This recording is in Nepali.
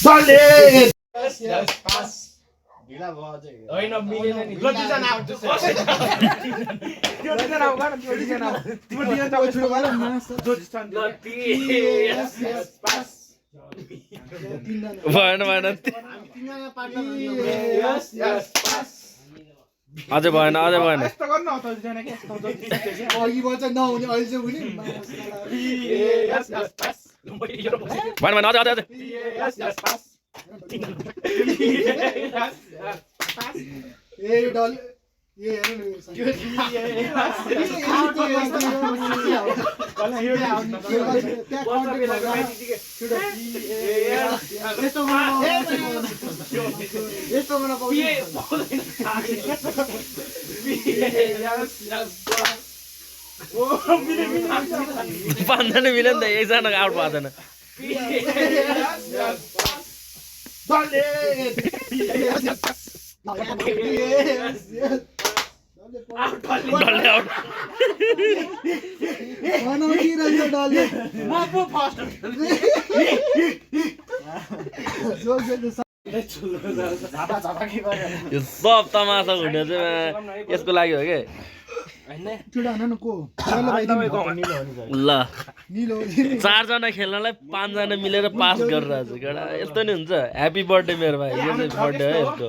डल्ले पास ढिला भयो अझै होइन मिलेन नि ल दुईजना आऊ त्यो दुईजना आऊ गर्न त्यो दुईजना आऊ तिम्रो दुईजना आऊ सुरु गर न जोजिस्तान ल यस पास भएन भएन हामी तिनजना पार्टनर यस पास अझै भएन अझै भएन यस्तो गर्नु त दुईजना के यस्तो जोजिस्तान अघिबाट चाहिँ नहुने अहिले चाहिँ हुने यस पास भएन भएन अझै अझै अझै यस पास ए डल ए हेर्नु न यो पाँचजना मिल्यो नि त एकजनाको आउट भएको छैन डल्ले डल्ले आउट म पो फर्स्ट यो सब तमासा हुने चाहिँ यसको लागि हो कि ल चारजना खेल्नलाई पाँचजना मिलेर पास गरिरहेको छ केटा यस्तो नि हुन्छ ह्याप्पी बर्थडे मेरो भाइ यो चाहिँ बर्थडे हो यसको